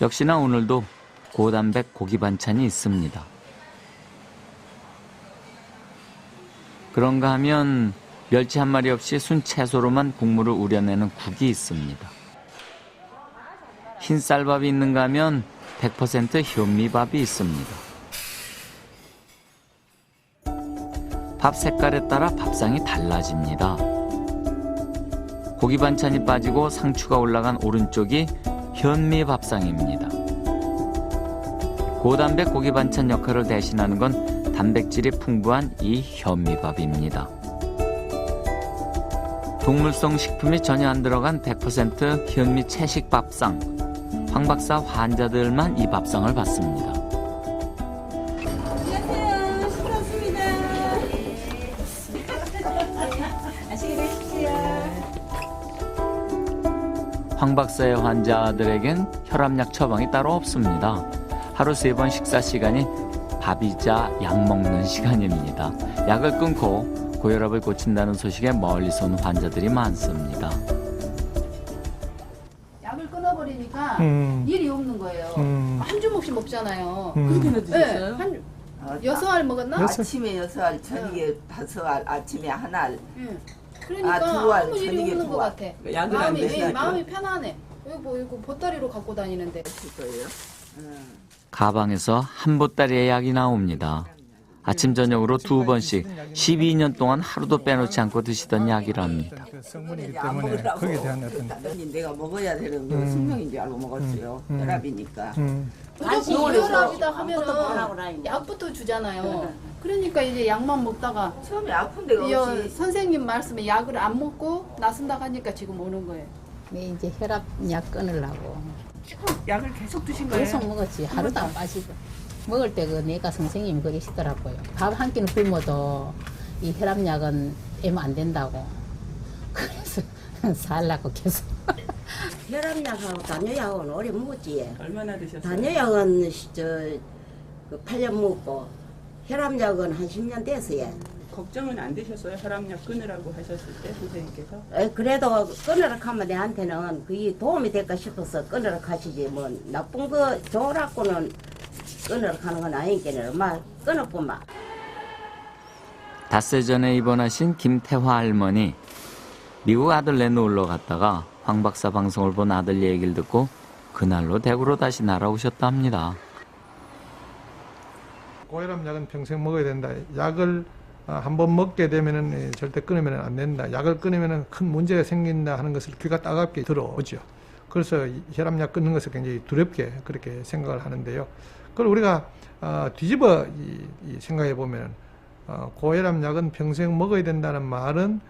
역시나 오늘도 고단백 고기 반찬이 있습니다. 그런가 하면 멸치 한 마리 없이 순 채소로만 국물을 우려내는 국이 있습니다. 흰 쌀밥이 있는가 하면 100% 현미밥이 있습니다. 밥 색깔에 따라 밥상이 달라집니다. 고기 반찬이 빠지고 상추가 올라간 오른쪽이 현미 밥상입니다. 고단백 고기 반찬 역할을 대신하는 건 단백질이 풍부한 이 현미밥입니다. 동물성 식품이 전혀 안 들어간 100% 현미 채식 밥상. 황 박사 환자들만 이 밥상을 받습니다. 안녕하세요. 수고하셨습니다. 맛있게 드십시오. 황 박사의 환자들에겐 혈압약 처방이 따로 없습니다. 하루 3번 식사 시간이 밥이자 약 먹는 시간입니다. 약을 끊고 고혈압을 고친다는 소식에 멀리서 온 환자들이 많습니다. 약을 끊어버리니까 일이 없는 거예요. 음. 한 주먹씩 먹잖아요. 그렇게나 네, 드셨어요? 한 6알 먹었나? 아침에 6알, 저녁에 5알, 아침에 1알. 응. 그러니까 아, 2알, 아무 일이 저녁에 없는 것 2알. 같아. 약을 안 드시니까. 마음이 편안해. 이거 보따리로 갖고 다니는데. 거예요. 가방에서 한 보따리의 약이 나옵니다. 아침 저녁으로 2번씩 12년 동안 하루도 빼놓지 않고 드시던 약이랍니다. 그 성분이기 안 때문에 먹으라고. 거기에 대한 어떤 아니, 내가 먹어야 되는 거 숙명인 줄 알고 먹었어요. 혈압이니까. 무조건 혈압이다 하면은 약부터 주잖아요. 그러니까 이제 약만 먹다가 처음에 아픈 데가 없이. 선생님 말씀에 약을 안 먹고 나선다 하니까 지금 오는 거예요. 네, 이제 혈압약 끊으려고 약을 계속 드신 거예요? 계속 먹었지. 하루도 안 빠지고. 먹을 때 그 내과 선생님이 그러시더라고요. 밥 한 끼는 굶어도 이 혈압약은 애면 안 된다고. 그래서 살라고 계속. 혈압약하고 단뇨약은 오래 먹었지. 얼마나 드셨어요? 단뇨약은 그 8년 먹고 혈압약은 한 10년 됐어요. 걱정은 안 되셨어요? 혈압약 끊으라고 하셨을 때 선생님께서? 그래도 끊으라 하면 내한테는 그게 도움이 될까 싶어서 끊으라 하시지 뭐 나쁜 거 좋으라고는 끊으라 하는 건 아니니까 막 끊어보마. 닷새 전에 입원하신 김태화 할머니. 미국 아들네 놀러 갔다가 황 박사 방송을 본 아들 얘기를 듣고 그날로 대구로 다시 날아오셨다 합니다. 고혈압 약은 평생 먹어야 된다. 약을 한번 먹게 되면은 절대 끊으면 안 된다. 약을 끊으면 큰 문제가 생긴다 하는 것을 귀가 따갑게 들어오죠. 그래서 혈압약 끊는 것을 굉장히 두렵게 그렇게 생각을 하는데요. 그걸 우리가 뒤집어 생각해 보면 고혈압 약은 평생 먹어야 된다는 말은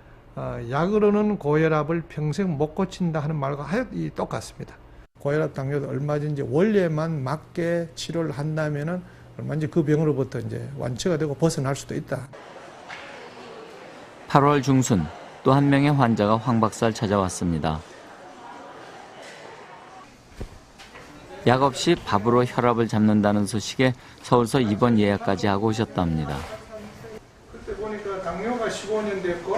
약으로는 고혈압을 평생 못 고친다 하는 말과 똑같습니다. 고혈압 당뇨도 얼마든지 원래만 맞게 치료를 한다면은 얼마든지 그 병으로부터 이제 완치가 되고 벗어날 수도 있다. 8월 중순 또 한 명의 환자가 황 박사를 찾아왔습니다. 약 없이 밥으로 혈압을 잡는다는 소식에 서울서 입원 예약까지 하고 오셨답니다. 그때 보니까 당뇨가 15년 됐고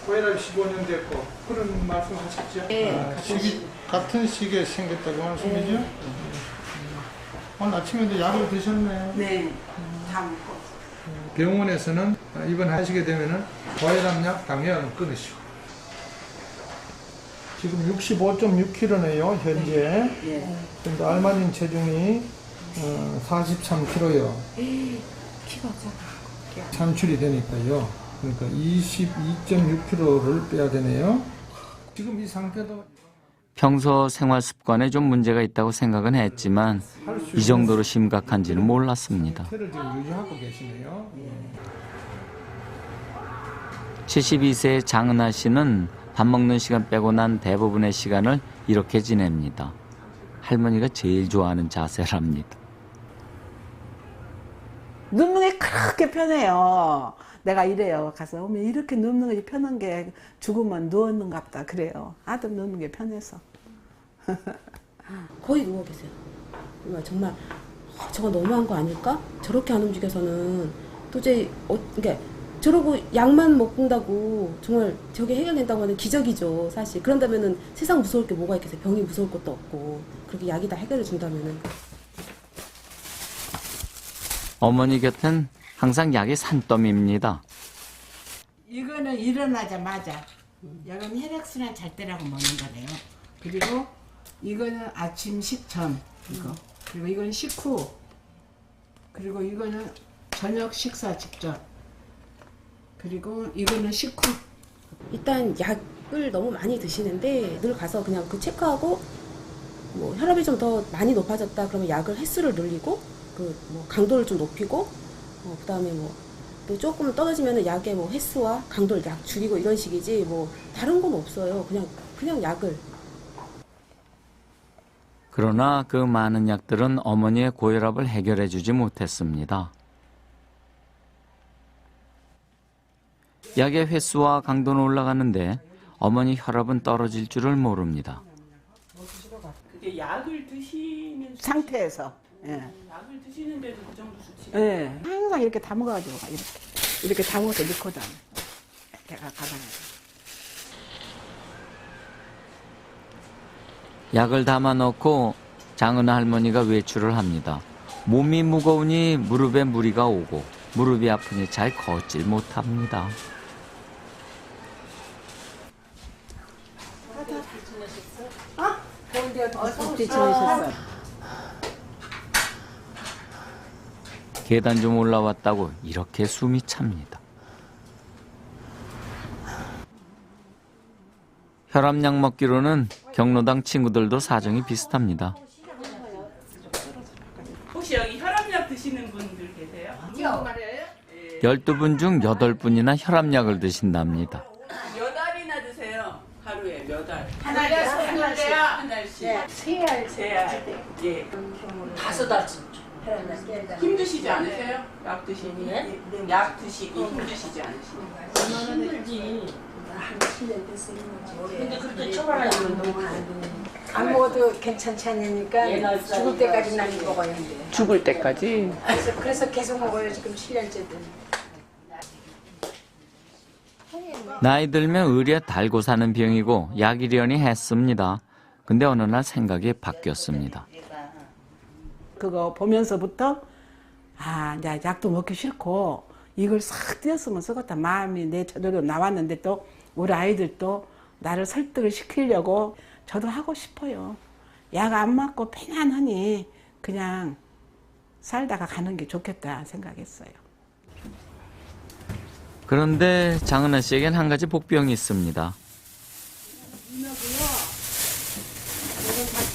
고혈압이 15년 됐고 그런 말씀하셨죠? 네. 같은 시기에 생겼다고 말씀이죠? 오늘 아침에도 약을 드셨나요? 네. 다 먹고. 병원에서는 입원하시게 되면은 고혈압약, 당뇨약은 끊으시고. 지금 65.6kg네요, 현재. 예. 근데 알마닌 체중이 43kg요. 키가 작아. 산출이 되니까요. 그러니까 22.6kg를 빼야 되네요. 지금 이 상태도 평소 생활 습관에 좀 문제가 있다고 생각은 했지만 이 정도로 심각한지는 몰랐습니다. 상태를 지금 유지하고 계시네요. 72세의 장은하 씨는 밥 먹는 시간 빼고 난 대부분의 시간을 이렇게 지냅니다. 할머니가 제일 좋아하는 자세랍니다. 눕는 게 그렇게 편해요. 내가 이래요. 가서 오면 이렇게 눕는 게 편한 게 죽으면 누웠는갑다 그래요. 아들 눕는 게 편해서. 거의 누워 계세요. 정말 저거 너무한 거 아닐까? 저렇게 안 움직여서는 도저히 그러니까 저러고 약만 먹는다고 정말 저게 해결된다고 하는 기적이죠, 사실. 그런다면은 세상 무서울 게 뭐가 있겠어요. 병이 무서울 것도 없고. 그렇게 약이 다 해결해 준다면은. 어머니 곁엔 항상 약이 산더미입니다. 이거는 일어나자마자 약은 혈액순환 잘 때라고 먹는 거래요. 그리고 이거는 아침 식전 이거. 그리고 이건 식후. 그리고 이거는 저녁 식사 직전. 그리고 이거는 식후. 일단 약을 너무 많이 드시는데 늘 가서 그냥 그 체크하고 뭐 혈압이 좀 더 많이 높아졌다 그러면 약을 횟수를 늘리고 그 뭐 강도를 좀 높이고 그다음에 뭐 또 조금 떨어지면은 약의 뭐 횟수와 강도를 약 줄이고 이런 식이지 뭐 다른 건 없어요. 그냥 약을. 그러나 그 많은 약들은 어머니의 고혈압을 해결해 주지 못했습니다. 약의 횟수와 강도는 올라가는데 어머니 혈압은 떨어질 줄을 모릅니다. 그게 약을 드시는 상태에서. 예. 약을 드시는데도 그 정도 수치. 예. 항상 이렇게 담아가지고 가, 이렇게 담아서 넣고 다녀. 내가 가방에. 약을 담아 넣고 장은아 할머니가 외출을 합니다. 몸이 무거우니 무릎에 무리가 오고 무릎이 아프니 잘 걷질 못합니다. 어떻게 지내셨어? 계단 좀 올라왔다고 이렇게 숨이 찹니다. 혈압약 먹기로는 경로당 친구들도 사정이 비슷합니다. 혹시 여기 혈압약 드시는 분들 계세요? 12분 중 8분이나 혈압약을 드신답니다. 몇 알이나 드세요? 하루에 몇 알? 한 알씩. 한 알씩. 세 알. 세 알. 예. 5알씩. 힘드시지 않으세요? 약 드시니? 약 드시기 힘드시지 않으시나요? 힘들지. 한 7년 됐어요. 근데 그렇게 처벌하려면 너무 안 먹어도 괜찮지 않으니까 죽을 때까지 난 먹어야 돼. 죽을 때까지? 그래서 계속 먹어요. 지금 7년째든. 나이 들면 의뢰 달고 사는 병이고 약이려니 했습니다. 근데 어느 날 생각이 바뀌었습니다. 그거 보면서부터 이제 약도 먹기 싫고 이걸 싹 띄었으면 쓰겠다 마음이 내 저절로 나왔는데 또 우리 아이들도 나를 설득을 시키려고 저도 하고 싶어요. 약 안 맞고 편안하니 그냥 살다가 가는 게 좋겠다 생각했어요. 그런데 장은아 씨에겐 한 가지 복병이 있습니다.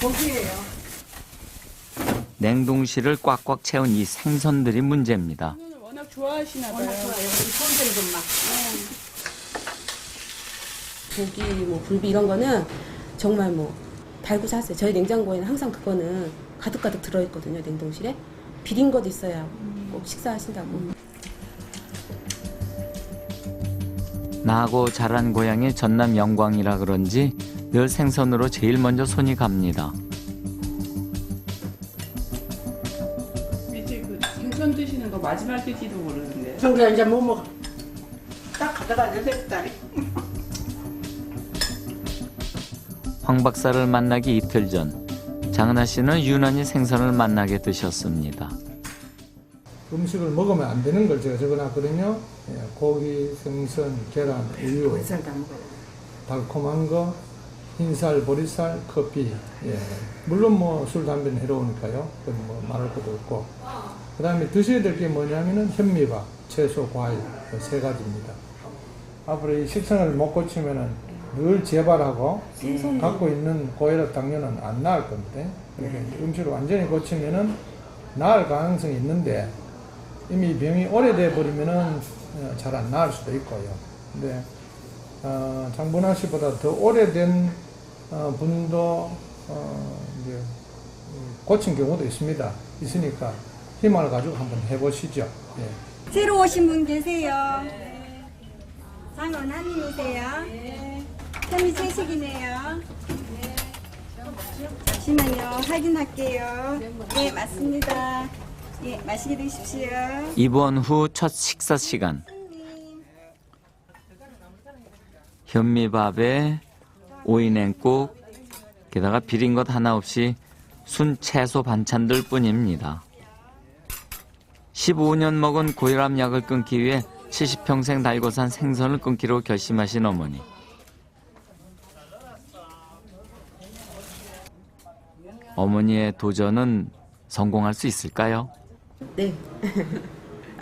고기예요. 냉동실을 꽉꽉 채운 이 생선들이 문제입니다. 워낙 좋아하시나 봐요. 고기, 뭐 굴비 이런 거는 정말 뭐 달고 사세요. 저희 냉장고에는 항상 그거는 가득가득 들어있거든요. 냉동실에. 비린 것 있어야 꼭 식사하신다고. 나고 자란 고향이 전남 영광이라 그런지 늘 생선으로 제일 먼저 손이 갑니다. 밑에 그 생선 드시는 거 마지막 때지도 모르는데. 정자 이제 못 먹어. 딱 가져가야 됐다. 황 박사를 만나기 이틀 전 장은아 씨는 유난히 생선을 만나게 되셨습니다. 음식을 먹으면 안 되는 걸 제가 적어놨거든요. 예, 고기, 생선, 계란, 우유, 달콤한 거, 흰살, 보리살, 커피. 예. 물론 뭐 술, 담배는 해로우니까요. 그건 뭐 말할 것도 없고. 그 다음에 드셔야 될 게 뭐냐면은 현미밥, 채소, 과일, 그 3가지입니다. 앞으로 이 식성을 못 고치면은 늘 재발하고 갖고 있는 고혈압 당뇨는 안 나을 건데 그러니까 음식을 완전히 고치면은 나을 가능성이 있는데 이미 병이 오래돼 버리면은 잘 안 나을 수도 있고요. 근데 장본아 씨보다 더 오래된 분도 이제 고친 경우도 있으니까 힘을 가지고 한번 해보시죠. 예. 새로 오신 분 계세요? 장원하님이세요? 현미 채식이네요. 잠시만요. 확인할게요. 네, 맞습니다. 예, 맛있게 드십시오. 입원 후 첫 식사 시간. 현미밥에 오이냉국, 게다가 비린 것 하나 없이 순 채소 반찬들 뿐입니다. 15년 먹은 고혈압 약을 끊기 위해 70평생 달고 산 생선을 끊기로 결심하신 어머니. 어머니의 도전은 성공할 수 있을까요? 네.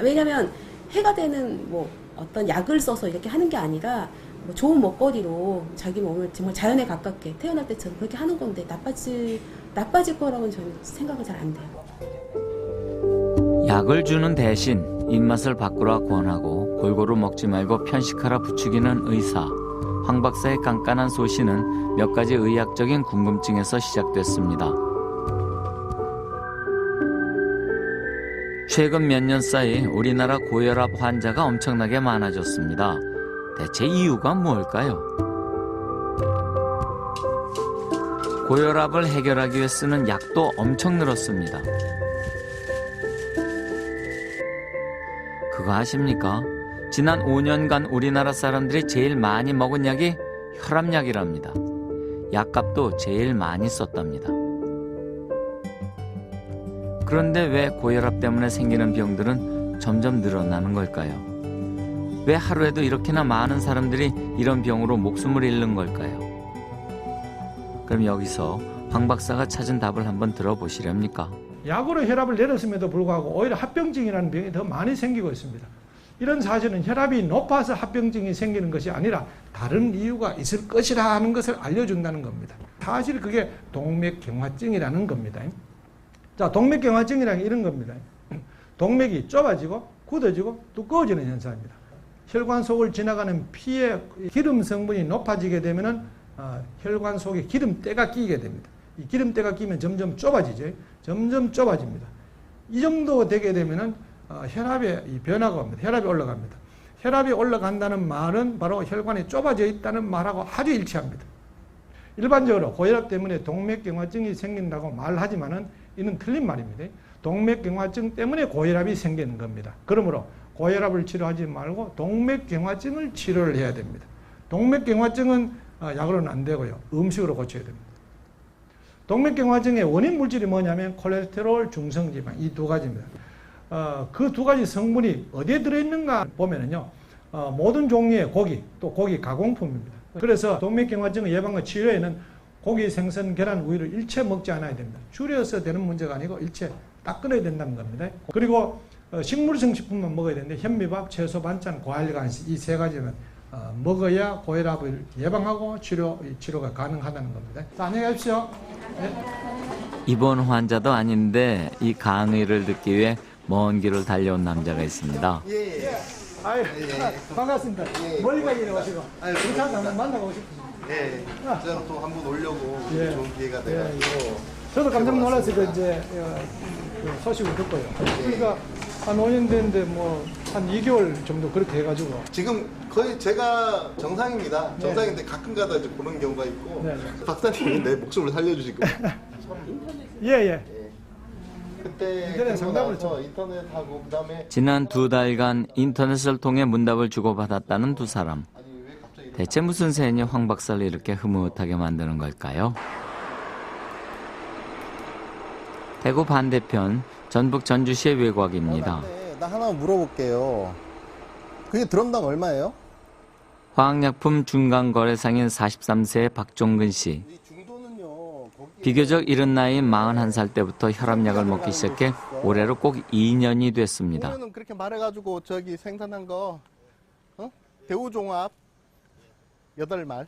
왜냐면 해가 되는 뭐 어떤 약을 써서 이렇게 하는 게 아니라 뭐 좋은 먹거리로 자기 몸을 정말 자연에 가깝게 태어날 때처럼 그렇게 하는 건데 나빠질 거라고는 저는 생각은 잘 안 돼요. 약을 주는 대신 입맛을 바꾸라 권하고 골고루 먹지 말고 편식하라 부추기는 의사. 황 박사의 깐깐한 소신은 몇 가지 의학적인 궁금증에서 시작됐습니다. 최근 몇 년 사이 우리나라 고혈압 환자가 엄청나게 많아졌습니다. 대체 이유가 뭘까요? 고혈압을 해결하기 위해 쓰는 약도 엄청 늘었습니다. 그거 아십니까? 지난 5년간 우리나라 사람들이 제일 많이 먹은 약이 혈압약이랍니다. 약값도 제일 많이 썼답니다. 그런데 왜 고혈압 때문에 생기는 병들은 점점 늘어나는 걸까요? 왜 하루에도 이렇게나 많은 사람들이 이런 병으로 목숨을 잃는 걸까요? 그럼 여기서 황 박사가 찾은 답을 한번 들어보시렵니까? 약으로 혈압을 내렸음에도 불구하고 오히려 합병증이라는 병이 더 많이 생기고 있습니다. 이런 사실은 혈압이 높아서 합병증이 생기는 것이 아니라 다른 이유가 있을 것이라 하는 것을 알려준다는 겁니다. 사실 그게 동맥경화증이라는 겁니다. 자, 동맥경화증이라는 게 이런 겁니다. 동맥이 좁아지고 굳어지고 두꺼워지는 현상입니다. 혈관 속을 지나가는 피의 기름 성분이 높아지게 되면은 혈관 속에 기름때가 끼게 됩니다. 이 기름때가 끼면 점점 좁아지죠. 점점 좁아집니다. 이 정도 되게 되면은 혈압에 이 변화가 옵니다. 혈압이 올라갑니다. 혈압이 올라간다는 말은 바로 혈관이 좁아져 있다는 말하고 아주 일치합니다. 일반적으로 고혈압 때문에 동맥경화증이 생긴다고 말하지만은 이는 틀린 말입니다. 동맥경화증 때문에 고혈압이 생기는 겁니다. 그러므로 고혈압을 치료하지 말고 동맥경화증을 치료를 해야 됩니다. 동맥경화증은 약으로는 안 되고요. 음식으로 고쳐야 됩니다. 동맥경화증의 원인 물질이 뭐냐면 콜레스테롤, 중성지방 이 두 가지입니다. 그 두 가지 성분이 어디에 들어있는가 보면은요, 모든 종류의 고기, 또 고기 가공품입니다. 그래서 동맥경화증 예방과 치료에는 고기, 생선, 계란, 우유를 일체 먹지 않아야 됩니다. 줄여서 되는 문제가 아니고 일체 딱 끊어야 된다는 겁니다. 그리고 식물성 식품만 먹어야 되는데 현미밥, 채소, 반찬, 과일, 간식 이 세 가지는 먹어야 고혈압을 예방하고 치료가 가능하다는 겁니다. 자, 안녕히 가십시오. 네. 입원 환자도 아닌데 이 강의를 듣기 위해 먼 길을 달려온 남자가 있습니다. 예. 아유, 반갑습니다. 멀리 가기를 오시고. 부산 한번 만나고 싶습니다. 예. 제가 또 한번 오려고 예. 좋은 기회가 돼가지고. 저도 깜짝 놀라서 이제 그 소식을 듣고요. 그러니까 한 5년 됐는데 뭐 한 2개월 정도 그렇게 해가지고. 지금 거의 제가 정상입니다. 정상인데 가끔가다 이제 보는 경우가 있고. 네. 박사님이 내 목숨을 살려주시고. 예. 그때 인터넷 상담을 했죠. 인터넷하고 그다음에 지난 2달간 인터넷을 통해 문답을 주고받았다는 두 사람. 대체 무슨 셈이 황 박사를 이렇게 흐뭇하게 만드는 걸까요? 대구 반대편 전북 전주시의 외곽입니다. 나 하나 물어볼게요. 그게 드럼당 얼마예요? 화학약품 중간거래상인 43세의 박종근 씨. 비교적 이른 나이인 41살 때부터 혈압약을 먹기 시작해 올해로 꼭 2년이 됐습니다. 보면은 그렇게 말해가지고 저기 생산한 거 대우종합 8말.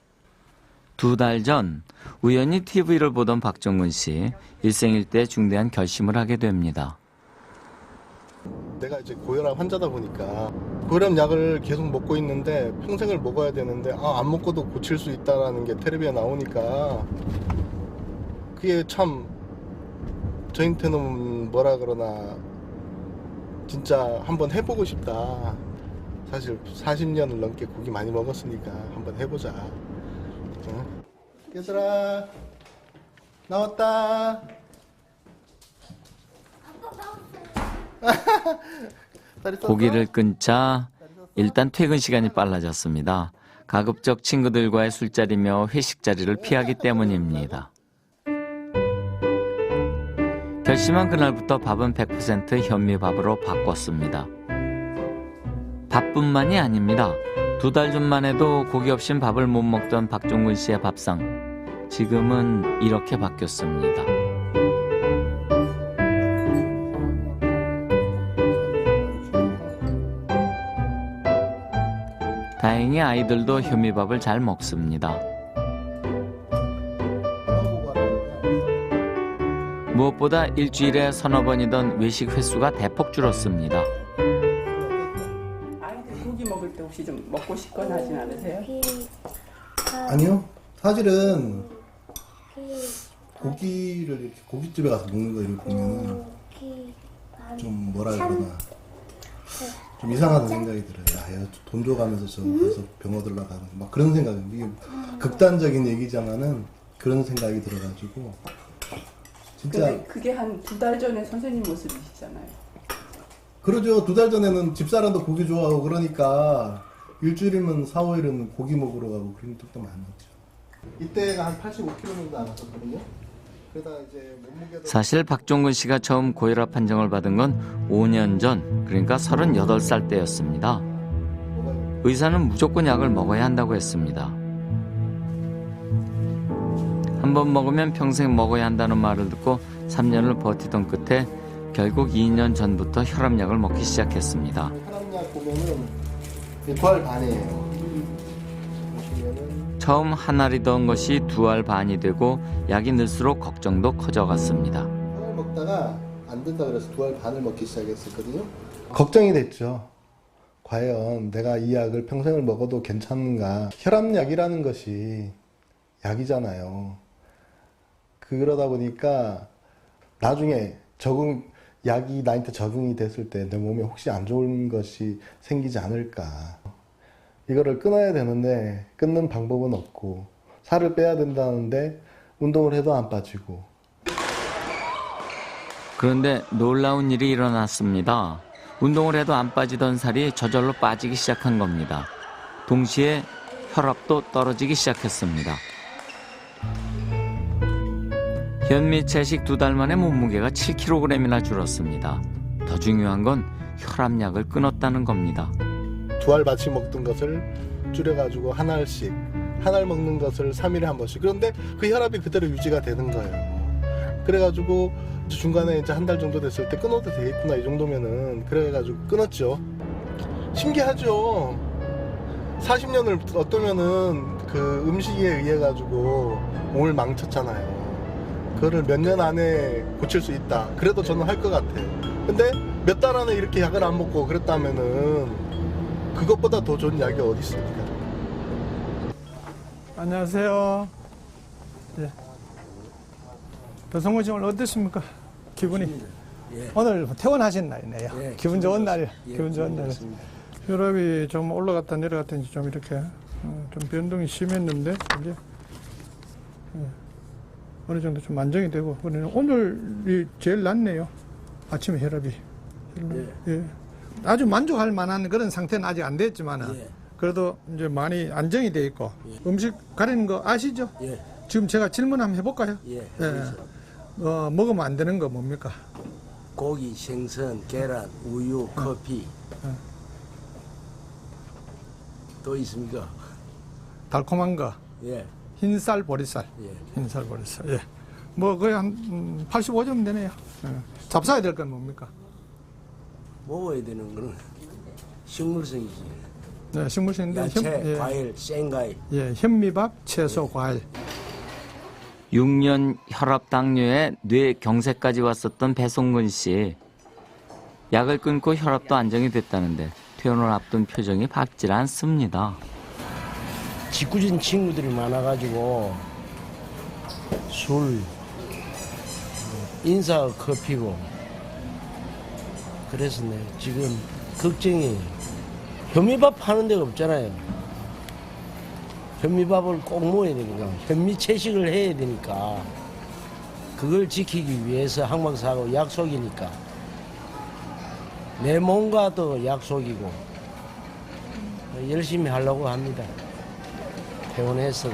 2달 전 우연히 TV를 보던 박종근 씨, 일생일대 중대한 결심을 하게 됩니다. 내가 이제 고혈압 환자다 보니까 고혈압 약을 계속 먹고 있는데 평생을 먹어야 되는데 안 먹고도 고칠 수 있다는 게 텔레비에 나오니까 그게 참 저한테는 뭐라 그러나 진짜 한번 해보고 싶다. 사실 40년을 넘게 고기 많이 먹었으니까 한번 해보자. 얘들아 나왔다. 고기를 끊자 일단 퇴근 시간이 빨라졌습니다. 가급적 친구들과의 술자리며 회식 자리를 피하기 때문입니다. 결심한 그날부터 밥은 100% 현미밥으로 바꿨습니다. 밥뿐만이 아닙니다. 2달 전만 해도 고기 없인 밥을 못 먹던 박종근 씨의 밥상. 지금은 이렇게 바뀌었습니다. 다행히 아이들도 현미밥을 잘 먹습니다. 무엇보다 일주일에 서너 번이던 외식 횟수가 대폭 줄었습니다. 아이들 고기 먹을 때 혹시 좀 먹고 싶거나 하진 않으세요? 아니요. 사실은 고기를 이렇게 고깃집에 가서 먹는 거 이렇게 보면 좀 뭐라 그러나 좀 이상하다는 생각이 들어요. 야, 돈 줘가면서 저 가서 병 얻으려고 하는 막 그런 생각이, 이게 극단적인 얘기지만은 그런 생각이 들어가지고 진짜. 근데 그게 한 2달 전에 선생님 모습이시잖아요. 그러죠. 2달 전에는 집사람도 고기 좋아하고 그러니까 일주일이면 4, 5일은 고기 먹으러 가고 그런 적도 많았죠. 이때가 한 85kg 정도 안 왔었거든요. 그러다 이제 몸무게도. 사실 박종근 씨가 처음 고혈압 판정을 받은 건 5년 전, 그러니까 38살 때였습니다. 의사는 무조건 약을 먹어야 한다고 했습니다. 한 번 먹으면 평생 먹어야 한다는 말을 듣고 3년을 버티던 끝에 결국 2년 전부터 혈압약을 먹기 시작했습니다. 혈압약 보면은 2알 반이에요. 처음 한 알이던 것이 2알 반이 되고 약이 늘수록 걱정도 커져갔습니다. 한 알 먹다가 안 된다 그래서 2알 반을 먹기 시작했었거든요. 걱정이 됐죠. 과연 내가 이 약을 평생을 먹어도 괜찮은가. 혈압약이라는 것이 약이잖아요. 그러다 보니까 나중에 약이 나한테 적응이 됐을 때 내 몸에 혹시 안 좋은 것이 생기지 않을까. 이거를 끊어야 되는데 끊는 방법은 없고, 살을 빼야 된다는데 운동을 해도 안 빠지고. 그런데 놀라운 일이 일어났습니다. 운동을 해도 안 빠지던 살이 저절로 빠지기 시작한 겁니다. 동시에 혈압도 떨어지기 시작했습니다. 현미 채식 2달 만에 몸무게가 7kg이나 줄었습니다. 더 중요한 건 혈압약을 끊었다는 겁니다. 2알 같이 먹던 것을 줄여가지고 한 알씩, 한 알 먹는 것을 3일에 한 번씩. 그런데 그 혈압이 그대로 유지가 되는 거예요. 그래가지고 중간에 이제 한 달 정도 됐을 때 끊어도 되겠구나, 이 정도면은. 그래가지고 끊었죠. 신기하죠. 40년을 어떠면은 그 음식에 의해 가지고 몸을 망쳤잖아요. 그거를 몇 년 안에 고칠 수 있다. 그래도 저는 할 것 같아요. 근데 몇 달 안에 이렇게 약을 안 먹고 그랬다면은 그것보다 더 좋은 약이 어디 있습니까? 안녕하세요. 네. 배성호 씨 오늘 어땠습니까? 기분이? 예. 오늘 퇴원하신 날이네요. 예, 기분 좋은 날. 예, 기분 좋은 날. 좋습니다. 혈압이 좀 올라갔다 내려갔다 좀 이렇게 좀 변동이 심했는데 이제 어느 정도 좀 안정이 되고, 오늘이 제일 낫네요. 아침에 혈압이. 예. 아주 만족할 만한 그런 상태는 아직 안 됐지만 예. 그래도 이제 많이 안정이 돼 있고. 음식 가리는 거 아시죠? 예. 지금 제가 질문 한번 해볼까요? 예. 먹으면 안 되는 거 뭡니까? 고기, 생선, 계란, 우유, 커피. 또 있습니까? 달콤한 거. 예. 흰쌀, 보리쌀. 예. 흰쌀, 보리쌀. 예. 뭐 거의 한 85점 되네요. 예. 잡숴야 될 건 뭡니까? 먹어야 되는 거는 식물성이지. 네, 식물성인데 야채, 과일, 생과일. 예, 현미밥, 채소, 과일. 6년 혈압 당뇨에 뇌 경색까지 왔었던 배송근 씨. 약을 끊고 혈압도 안정이 됐다는데 퇴원을 앞둔 표정이 밝질 않습니다. 짓궂은 친구들이 많아가지고 술, 인사 커피고 그래서 내 지금 걱정이 현미밥 파는 데가 없잖아요. 현미밥을 꼭 먹어야 되니까 현미 채식을 해야 되니까 그걸 지키기 위해서 항막사하고 약속이니까 내 몸과도 약속이고 열심히 하려고 합니다. 퇴원해서.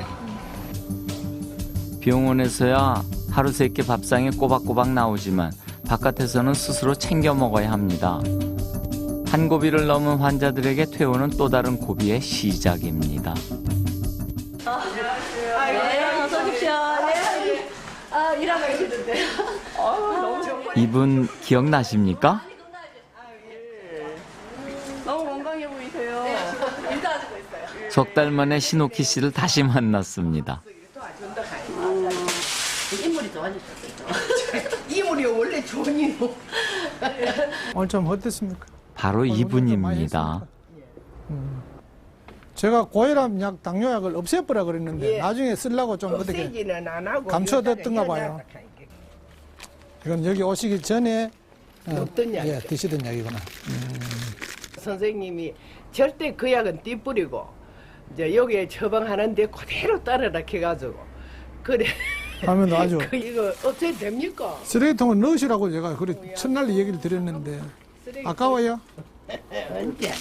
병원에서야 하루 3끼 밥상에 꼬박꼬박 나오지만 바깥에서는 스스로 챙겨 먹어야 합니다. 한 고비를 넘은 환자들에게 퇴원은 또 다른 고비의 시작입니다. 어서 오십시오. 네. 일하고 계시는데. 너무 좋고. 이분 기억나십니까? 너무 건강해 보이세요. 네, 지금 인사하시고 있어요. 석 달 만에 신옥희 씨를 다시 만났습니다. 인물이 좋아지셨어요. 이물이 원래 좋은 이모. 오늘 좀 어땠습니까? 바로 이분입니다. 제가 고혈압 약, 당뇨약을 없애버려 그랬는데 나중에 쓰려고 좀 어떻게 없애지는 안 하고 감춰뒀던가 봐요. 이건 여기 오시기 전에 먹던 약. 예, 드시던 약이구나. 선생님이 절대 그 약은 띠뿌리고 이제 여기에 처방하는데 그대로 따르라 해가지고 그래 하면 아주 이거 어떻게 됩니까? 쓰레기통을 넣으시라고 제가 그래 첫날 얘기를 드렸는데 아까워요? 언제?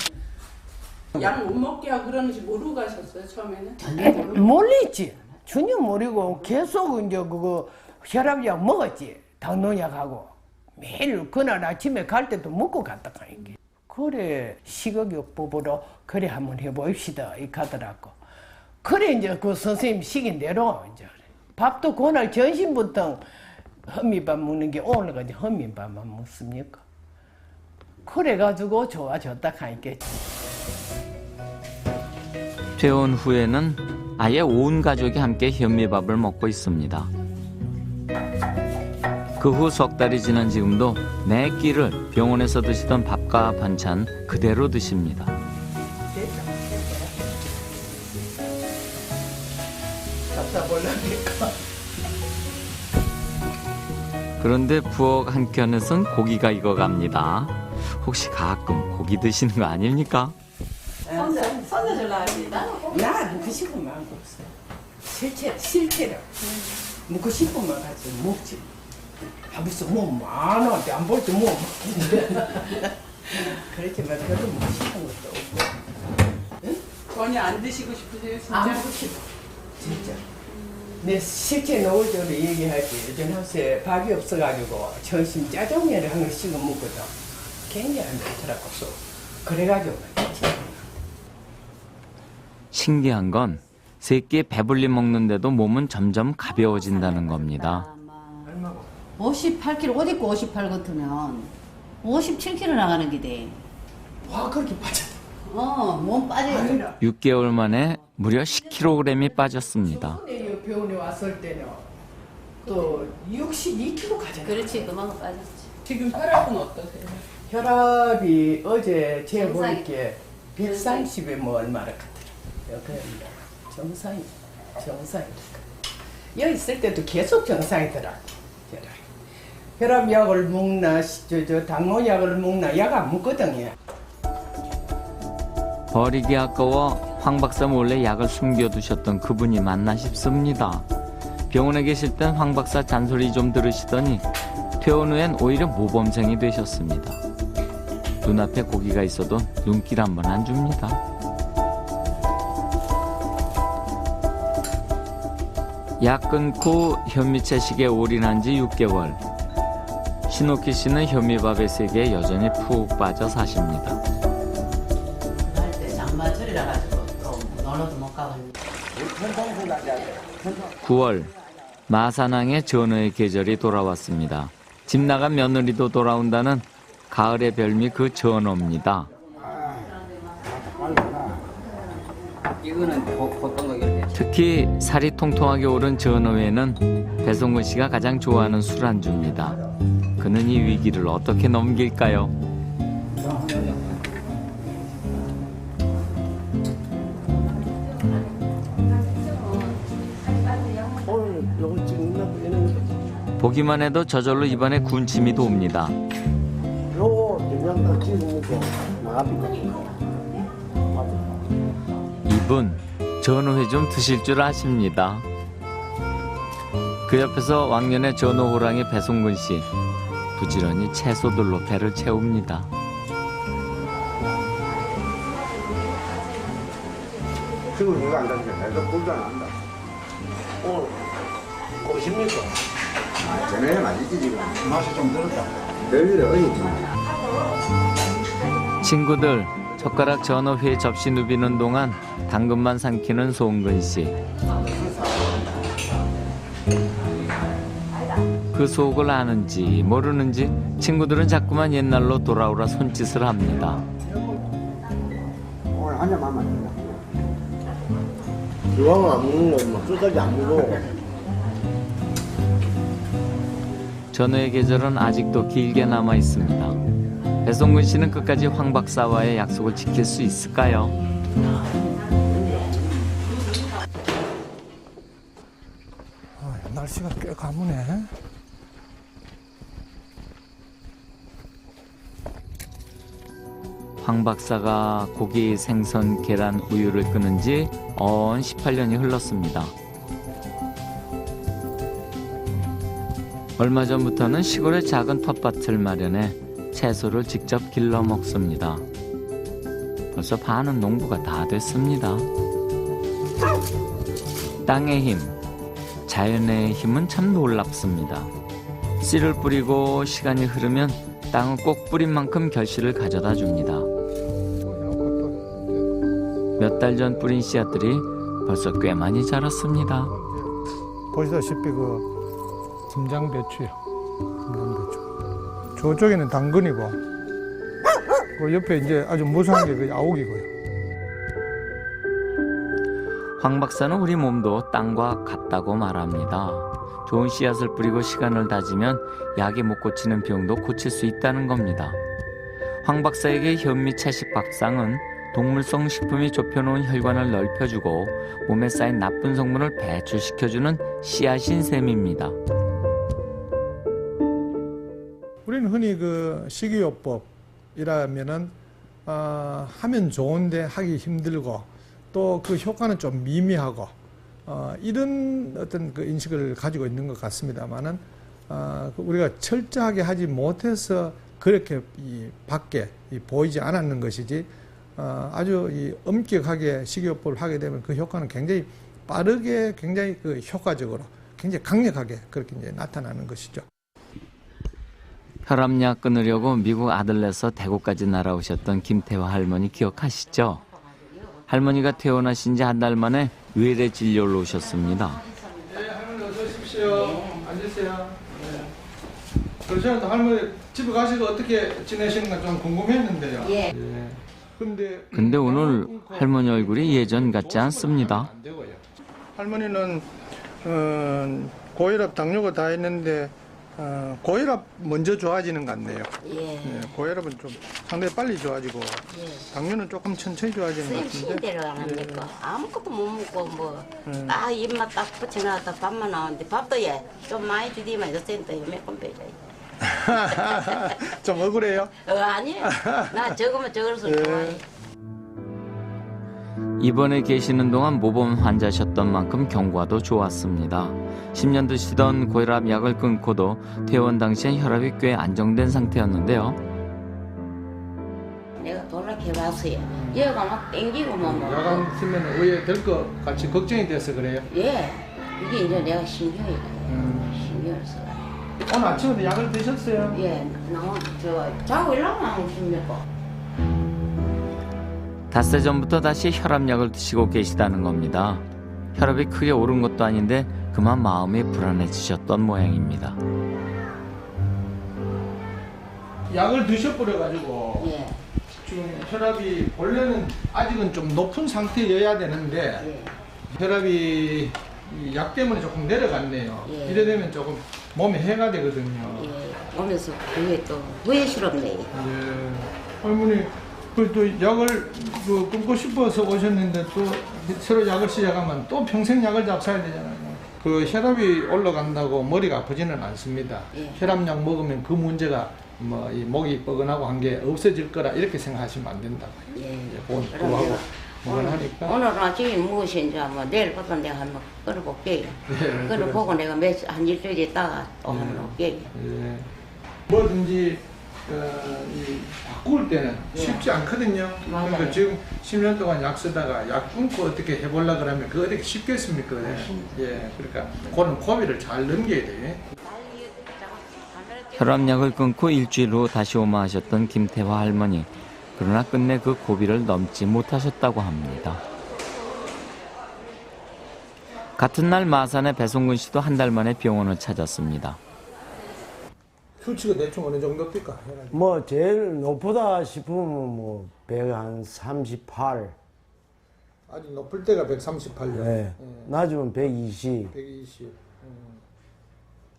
약 못 먹게 하고 그러는지 모르고 가셨어요 처음에는? 몰랐지. 전혀 모르고 계속 이제 그거 혈압약 먹었지. 당뇨약하고 매일 그날 아침에 갈 때도 먹고 갔다 가니까. 그래 식욕요법으로 그래 한번 해봅시다 이 가더라고. 그래 이제 그 선생님 시킨 대로 이제 밥도 그날 점심부터 현미밥 먹는 게 오늘까지 현미밥만 먹습니까? 그래가지고 좋아졌다 하니까. 퇴원 후에는 아예 온 가족이 함께 현미밥을 먹고 있습니다. 그 후 석 달이 지난 지금도 매 끼를 병원에서 드시던 밥과 반찬 그대로 드십니다. 그런데 부엌 한켠에선 고기가 익어갑니다. 혹시 가끔 고기 드시는 거 아닙니까? 선녀 전화합니다. 나 먹고 싶은 마음도 없어요. 실제로 먹고 싶은 만 같이 먹지. 하면서 뭐 많아 안 볼 때 뭐 먹는데 그렇지만 별로 먹고 싶은 것도 없고. 전혀 안 드시고 싶으세요 진짜? 안 먹고 싶어 진짜. 내 실제 노을 때로 얘기할게. 요즘 요새 밥이 없어가지고 점심 짜장면을 한 그릇 씩은 먹거든. 굉장히 안 좋더라고. 그래가지고 신기한 건 세 끼에 배불리 먹는데도 몸은 점점 가벼워진다는 겁니다. 58kg, 옷 입고 58 같으면 57kg 나가는 게 돼. 와, 그렇게 빠졌다. 몸 빠져요. 6개월 만에 무려 10kg이 빠졌습니다. 병원에 왔을 때는 또 62kg 가잖아. 그렇지, 그만큼 빠졌지. 지금 혈압은 어떠세요? 혈압이 어제 재보니까 130에 뭐 얼마나 같더라. 정상이니까. 여기 있을 때도 계속 정상이더라. 혈압약을 먹나, 당뇨약을 먹나, 약 안 먹거든요. 버리기 아까워 황 박사 몰래 약을 숨겨두셨던 그분이 맞나 싶습니다. 병원에 계실 땐 황 박사 잔소리 좀 들으시더니 퇴원 후엔 오히려 모범생이 되셨습니다. 눈앞에 고기가 있어도 눈길 한번 안 줍니다. 약 끊고 현미채식에 올인한 지 6개월. 신옥희 씨는 현미밥의 세계에 여전히 푹 빠져 사십니다. 할 때 장마철이라 가지고 또 놀러도 못 가봤는데. 9월 마산항의 전어의 계절이 돌아왔습니다. 집 나간 며느리도 돌아온다는 가을의 별미 그 전어입니다. 특히 살이 통통하게 오른 전어회는 배송근 씨가 가장 좋아하는 술안주입니다. 그는 이 위기를 어떻게 넘길까요? 보기만 해도 저절로 입안에 군침이 돕니다. 이분 전어회 좀 드실 줄 아십니다. 그 옆에서 왕년의 전어호랑이 배송근 씨 부지런히 채소들로 배를 채웁니다. 지금 이거 안 다니겠네. 너 꿀도 안 한다. 오늘 꼬십니까? 전에 맛있지 지금. 맛이 좀 늘었다. 늘리래 어이지. 친구들, 젓가락 전어 회 접시 누비는 동안 당근만 삼키는 송근 씨. 그 속을 아는지 모르는지 친구들은 자꾸만 옛날로 돌아오라 손짓을 합니다. 오늘 한 잔만 마신다. 이왕 안 먹는 거 뭐 끝까지 안 먹어. 전어의 계절은 아직도 길게 남아 있습니다. 배송근 씨는 끝까지 황 박사와의 약속을 지킬 수 있을까요? 날씨가 꽤 가무네. 황 박사가 고기, 생선, 계란, 우유를 끄는 지 언 18년이 흘렀습니다. 얼마 전부터는 시골에 작은 텃밭을 마련해 채소를 직접 길러 먹습니다. 벌써 반은 농부가 다 됐습니다. 땅의 힘, 자연의 힘은 참 놀랍습니다. 씨를 뿌리고 시간이 흐르면 땅은 꼭 뿌린 만큼 결실을 가져다 줍니다. 몇 달 전 뿌린 씨앗들이 벌써 꽤 많이 자랐습니다. 보시다시피 그 김장 배추요. 김장 배추. 저쪽에는 당근이고, 그 옆에 이제 아주 무수한 게 그 야옥이고요. 황 박사는 우리 몸도 땅과 같다고 말합니다. 좋은 씨앗을 뿌리고 시간을 다지면 약이 못 고치는 병도 고칠 수 있다는 겁니다. 황 박사에게 현미 채식 밥상은 동물성 식품이 좁혀놓은 혈관을 넓혀주고 몸에 쌓인 나쁜 성분을 배출시켜주는 씨앗인 셈입니다. 우리는 흔히 그 식이요법이라면은 하면 좋은데 하기 힘들고 또 그 효과는 좀 미미하고 이런 어떤 그 인식을 가지고 있는 것 같습니다만은 우리가 철저하게 하지 못해서 그렇게 이 밖에 보이지 않았는 것이지 아주 이 엄격하게 식이요법을 하게 되면 그 효과는 굉장히 빠르게 굉장히 그 효과적으로 굉장히 강력하게 그렇게 이제 나타나는 것이죠. 혈압약 끊으려고 미국 아들네서 대구까지 날아오셨던 김태화 할머니 기억하시죠? 할머니가 퇴원하신 지 한 달 만에 외래 진료를 오셨습니다. 네, 할머니 어서 오십시오. 앉으세요. 네. 그러시면 할머니 집에 가시고 어떻게 지내시는가 좀 궁금했는데요. 예. 근데 오늘 할머니 얼굴이 예전 같지 않습니다. 할머니는 고혈압, 당뇨가 다 있는데 고혈압 먼저 좋아지는 것 같네요. 예. 네, 고혈압은 좀 상당히 빨리 좋아지고 당뇨는 조금 천천히 좋아지는 것 같은데. 신대로 안 하니까 아무것도 못 먹고 뭐 딱 입만 딱 붙여놨다 밥만 나오는데 밥도 좀 많이 주디만 요새는 몇번 빼줘요. 좀 억울해요? 아니에요. 나 적으면 적을수록 좋아해. 입원해 계시는 동안 모범 환자셨던 만큼 경과도 좋았습니다. 10년 드시던 고혈압 약을 끊고도 퇴원 당시엔 혈압이 꽤 안정된 상태였는데요. 내가 돌아켜봤어요. 얘가 막 땡기고 뭐. 야간 쓰면 의에 될 것 같이 걱정이 돼서 그래요? 예. 이게 이제 내가 신경이 신경을 써. 오늘 아침에도 약을 드셨어요? 예. 나 자고 일어나면 안 먹습니까? 닷새 전부터 다시 혈압약을 드시고 계시다는 겁니다. 혈압이 크게 오른 것도 아닌데 그만 마음이 불안해지셨던 모양입니다. 약을 드셔버려가지고 예. 지금 혈압이 원래는 아직은 좀 높은 상태여야 되는데 혈압이 약 때문에 조금 내려갔네요. 예. 이래 되면 조금 몸에 해가 되거든요. 예. 오면서 그게 또 후회스럽네. 예. 할머니 또 약을 끊고 싶어서 오셨는데 또 새로 약을 시작하면 또 평생 약을 잡숴야 되잖아요. 그 혈압이 올라간다고 머리가 아프지는 않습니다. 예. 혈압약 먹으면 그 문제가 뭐 이 목이 뻐근하고 한 게 없어질 거라 이렇게 생각하시면 안 된다. 예. 그거하고 뭐를 하니까. 오늘 아침에 무엇인지 한번 내일부터 내가 한번 끊어볼게요. 예, 끊어보고 내가 한 일주일 있다가 또 한번 올게요. 예. 뭐든지 이 바꿀 때는 쉽지 않거든요. 그러니까 지금 10년 동안 약 쓰다가 약 끊고 어떻게 해보려 그러면 그거 어떻게 쉽겠습니까? 예, 그러니까 그런 고비를 잘 넘겨야 돼. 혈압약을 끊고 일주일 후 다시 오마하셨던 김태화 할머니. 그러나 끝내 그 고비를 넘지 못하셨다고 합니다. 같은 날 마산의 배송근 씨도 한 달 만에 병원을 찾았습니다. 수치가 대충 어느 정도 됩니까? 뭐 제일 높다 싶으면 뭐 138. 아주 높을 때가 138년. 네. 낮으면 120. 120.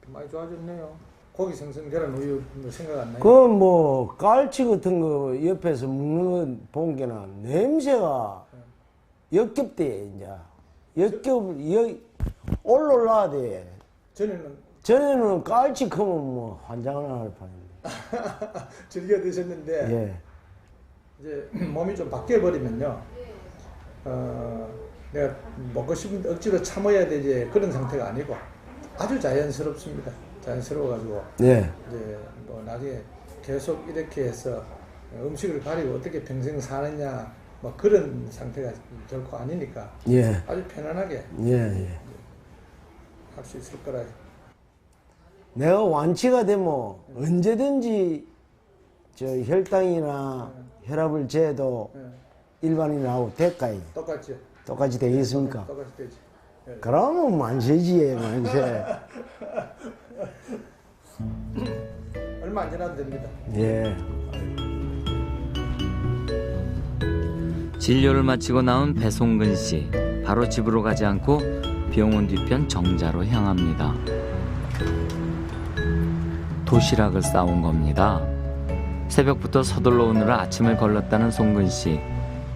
많이 좋아졌네요. 고기 생선 계란 우유 뭐 생각 안 나요? 그 뭐 깔치 같은 거 옆에서 먹는 거 본 게는 냄새가 역겹대 이제. 올라야 돼. 전에는 깔치 크면 뭐 환장을 할 판인데. 즐겨 드셨는데 예. 이제 몸이 좀 바뀌어 버리면요. 내가 먹고 싶은데 억지로 참아야 되지 그런 상태가 아니고 아주 자연스럽습니다. 자연스러워가지고 예. 이제 뭐 나중에 계속 이렇게 해서 음식을 가리고 어떻게 평생 사느냐 뭐 그런 상태가 결코 아니니까 예. 아주 편안하게 예. 할 수 있을 거라. 내가 완치가 되면 언제든지 저 혈당이나 혈압을 재도 일반인하고 대가이 똑같죠. 똑같이 되겠습니까? 똑같이 되지. 예. 그러면 만세지 만세. 얼마 안 지나도 됩니다. 예. 진료를 마치고 나온 배송근 씨. 바로 집으로 가지 않고 병원 뒤편 정자로 향합니다. 도시락을 싸온 겁니다. 새벽부터 서둘러 오느라 아침을 걸렀다는 송근 씨.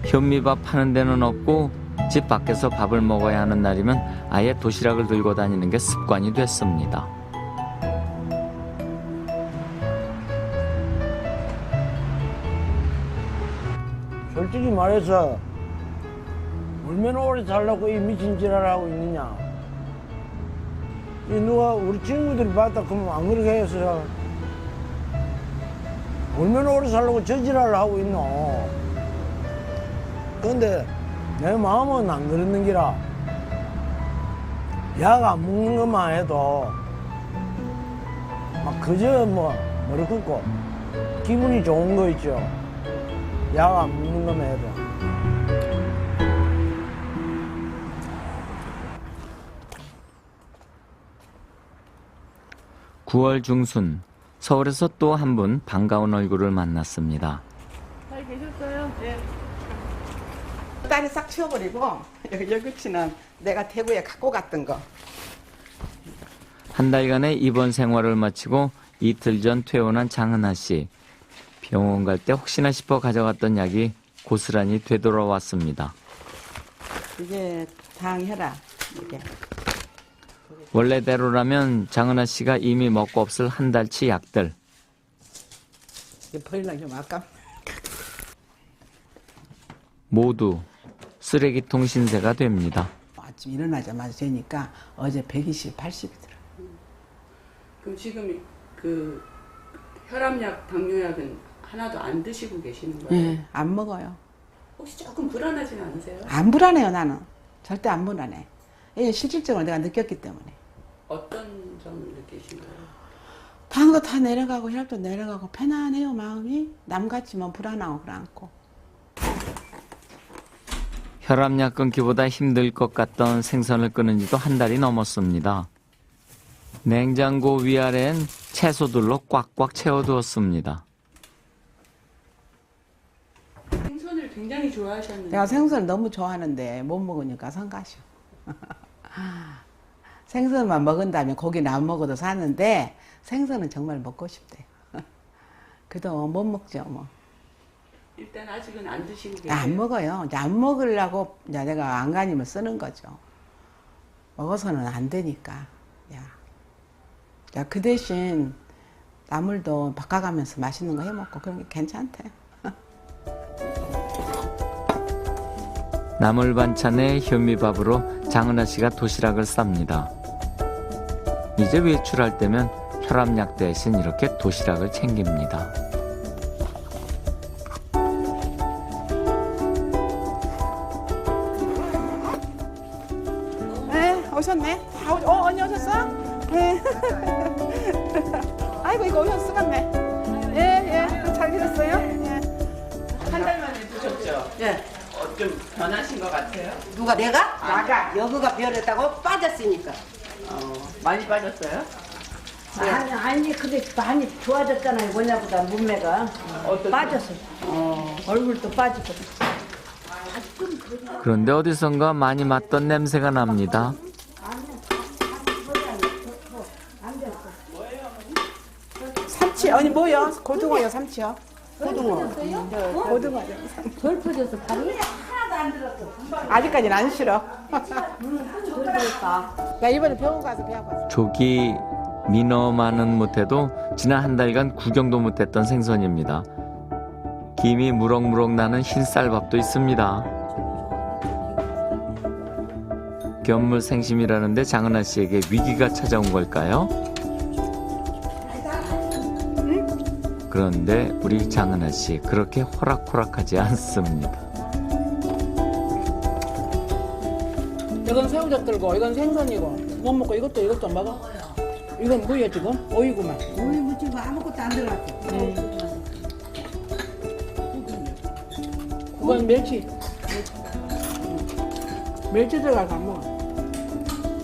현미밥 파는 데는 없고 집 밖에서 밥을 먹어야 하는 날이면 아예 도시락을 들고 다니는 게 습관이 됐습니다. 솔직히 말해서 얼마나 오래 살라고 이 미친 지랄을 하고 있느냐. 이 누가 우리 친구들이 봤다 그러면 안 그렇게 해서 얼마나 오래 살라고 저 지랄을 하고 있노. 근데 내 마음은 안 그러는 기라. 약 안 먹는 것만 해도 막 그저 뭐랄까 기분이 좋은 거 있죠. 약 안 먹는 것만 해도. 9월 중순 서울에서 또 한 분 반가운 얼굴을 만났습니다. 잘 계셨어요? 네. 딸이 싹 치워버리고 여기 치는 내가 대구에 갖고 갔던 거. 한 달간의 입원 생활을 마치고 이틀 전 퇴원한 장은하 씨. 병원 갈 때 혹시나 싶어 가져갔던 약이 고스란히 되돌아왔습니다. 이게 당혈압. 이게. 원래대로라면 장은하 씨가 이미 먹고 없을 한 달치 약들. 이게 버리려면 좀 아깝. 모두 쓰레기통 신세가 됩니다. 아침 일어나자마자 재니까 어제 120, 80이더라. 그럼 지금 그 혈압약, 당뇨약은 하나도 안 드시고 계시는 거예요? 네, 안 먹어요. 혹시 조금 불안하진 않으세요? 안 불안해요, 나는. 절대 안 불안해. 이 실질적으로 내가 느꼈기 때문에. 어떤 점을 느끼신 거예요? 다른 거 다 내려가고 혈압도 내려가고 편안해요, 마음이. 남같이 뭐 불안하고 그렇고. 혈압약 끊기보다 힘들 것 같던 생선을 끊은 지도 한 달이 넘었습니다. 냉장고 위아래엔 채소들로 꽉꽉 채워두었습니다. 생선을 굉장히 좋아하셨는데. 내가 생선을 너무 좋아하는데 못 먹으니까 성가셔. 생선만 먹은다면 고기는 안 먹어도 사는데 생선은 정말 먹고 싶대. 그래도 못 먹죠, 뭐. 일단 아직은 안 드시고 계세요? 안 먹어요. 이제 안 먹으려고 이제 내가 안간힘을 쓰는 거죠. 먹어서는 안 되니까. 야, 그 대신 나물도 바꿔가면서 맛있는 거 해먹고 그런 게 괜찮대. 나물 반찬에 현미밥으로 장은하 씨가 도시락을 쌉니다. 이제 외출할 때면 혈압약 대신 이렇게 도시락을 챙깁니다. 오셨네. 언니 오셨어? 네. 아이고 이거 오셔서 쓰겠네. 예. 잘 계셨어요? 예. 한 달 만에 드셨죠? 예. 좀 변하신 것 같아요? 누가 내가? 나가. 여기가 변했다고 빠졌으니까. 많이 빠졌어요? 아니 근데 많이 좋아졌잖아요. 뭐냐보다 몸매가 빠졌어. 얼굴도 빠지고. 그런데 어디선가 많이 맡던 냄새가 납니다. 삼치 아니 뭐요? 고등어요 삼치요? 고등어. 고등어요. 덜 퍼져서 팔이? 아직까지는 안 싫어. 나 이번에 병원 가서 배 아팠어. 조기 민어만은 못해도 지난 한 달간 구경도 못했던 생선입니다. 김이 무럭무럭 나는 흰쌀밥도 있습니다. 견물생심이라는데 장은아 씨에게 위기가 찾아온 걸까요? 그런데 우리 장은아 씨 그렇게 호락호락하지 않습니다. 이건 새우젓 들고 이건 생선이고 못 먹고 이것도 먹어. 이건 뭐야 지금? 오이구만. 오이 무치고 아무것도 안 들어갔어. 그건 멸치. 멸치 들어가서 안 먹어.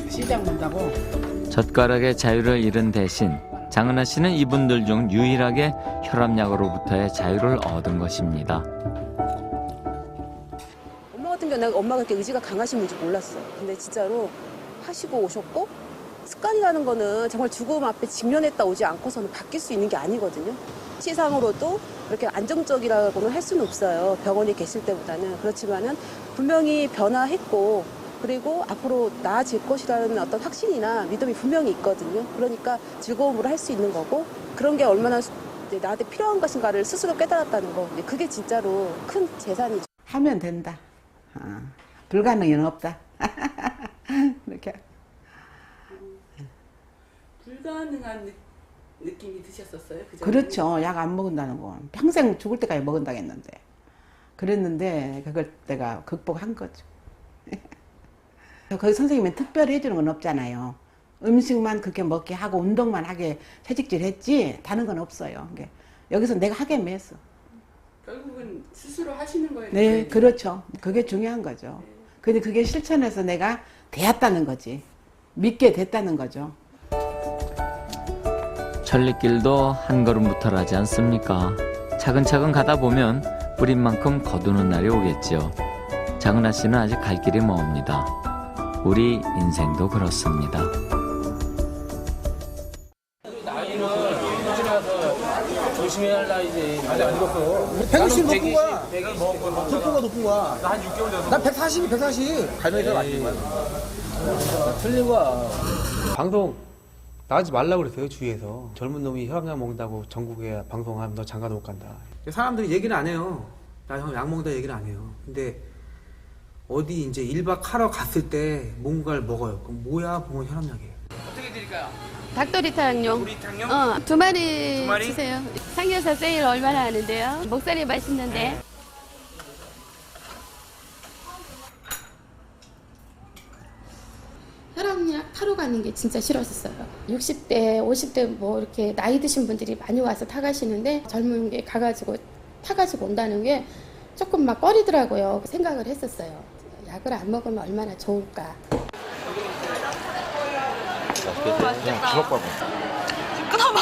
시장 문다고. 젓가락의 자유를 잃은 대신 장은아 씨는 이분들 중 유일하게 혈압약으로부터의 자유를 얻은 것입니다. 엄마 같은 경우는 엄마가 그렇게 의지가 강하신 분인지 몰랐어. 근데 진짜로 하시고 오셨고 습관이라는 거는 정말 죽음 앞에 직면했다 오지 않고서는 바뀔 수 있는 게 아니거든요. 시상으로도 그렇게 안정적이라고는 할 수는 없어요. 병원에 계실 때보다는. 그렇지만은 분명히 변화했고 그리고 앞으로 나아질 것이라는 어떤 확신이나 믿음이 분명히 있거든요. 그러니까 즐거움으로 할 수 있는 거고 그런 게 얼마나 나한테 필요한 것인가를 스스로 깨달았다는 거. 그게 진짜로 큰 재산이죠. 하면 된다. 불가능은 없다. 이렇게. 불가능한 느낌이 드셨었어요? 그렇죠. 약 안 먹는다는 건 평생 죽을 때까지 먹은다고 했는데 그랬는데 그걸 내가 극복한 거죠. 거기 선생님은 특별히 해주는 건 없잖아요. 음식만 그렇게 먹게 하고 운동만 하게 채찍질 했지 다른 건 없어요. 여기서 내가 하게 매했어. 결국은 스스로 하시는 거예요? 네, 그렇죠. 그게 중요한 거죠. 근데 그게 실천해서 내가 되었다는 거지. 믿게 됐다는 거죠. 천리길도 한 걸음부터라지 않습니까? 차근차근 가다 보면 뿌린 만큼 거두는 날이 오겠죠. 장은아 씨는 아직 갈 길이 먼니다. 우리 인생도 그렇습니다. 나이는 조심해야 할 나이지. 아직 안 익었어. 120 높은 거야. 높은 거야. 나 한 6개월 전에. 난 140, 140. 갈매기가 맞는 거야. 틀린 거야. 방송 나가지 말라고 그랬어요, 주위에서. 젊은 놈이 혈압약 먹는다고 전국에 방송하면 너 장가도 못 간다. 사람들이 얘기는 안 해요. 나 형 약 먹는다 얘기는 안 해요. 근데 어디 이제 1박 하러 갔을 때 뭔가를 먹어요. 그럼 뭐야? 보면 혈압약이에요. 어떻게 드릴까요? 닭도리탕요. 도리탕요? 두 마리 두 마리? 주세요. 삼겹살 세일 얼마나 하는데요? 목살이 맛있는데. 혈압약 타러 가는 게 진짜 싫었었어요. 60대, 50대 뭐 이렇게 나이 드신 분들이 많이 와서 타가시는데 젊은 게 가가지고 타가지고 온다는 게 조금 막 꺼리더라고요. 생각을 했었어요. 약을 안 먹으면 얼마나 좋을까. 그냥 주먹밥. 끊어봐.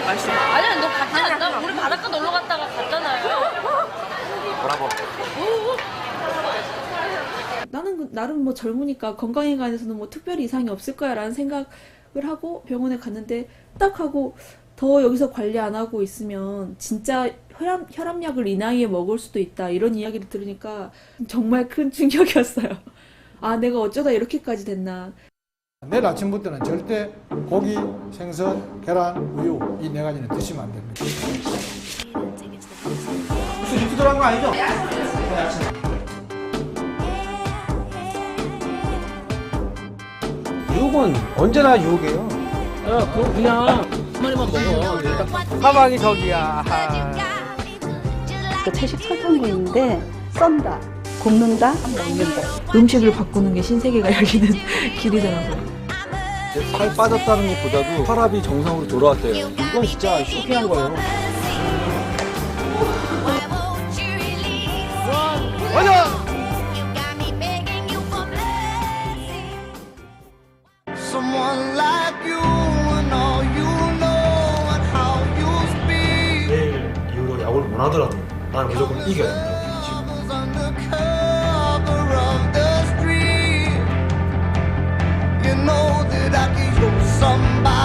맛있어. 아니야, 너 갔지 않나? 우리 바닷가 놀러 갔다가 갔잖아요. 브라보. 나는 나름 뭐 젊으니까 건강에 관해서는 뭐 특별히 이상이 없을 거야라는 생각을 하고 병원에 갔는데 딱 하고 더 여기서 관리 안 하고 있으면 진짜 혈압약을 이 나이에 먹을 수도 있다 이런 이야기를 들으니까 정말 큰 충격이었어요. 아, 내가 어쩌다 이렇게까지 됐나. 내일 아침부터는 절대 고기, 생선, 계란, 우유 이 네 가지는 드시면 안 됩니다. 무슨 입수 들어간 거 아니죠? 유혹은 언제나 유혹이에요. 그럼 그냥 한 마리만 먹어. 사방이 저기야. 그 채식 설탕분인데 썬다, 굽는다, 먹는다. 음식을 바꾸는 게 신세계가 열리는 길이더라고요. 살 빠졌다는 것보다도 혈압이 정상으로 돌아왔대요. 이건 진짜 쇼킹한 거예요. 가자! Someone like you and all you know and how you speak. 내일 이후로 약을 못 하더라도 나는 무조건 이겨야 됩니다. 지금. Under cover of the street, you know that I could use somebody.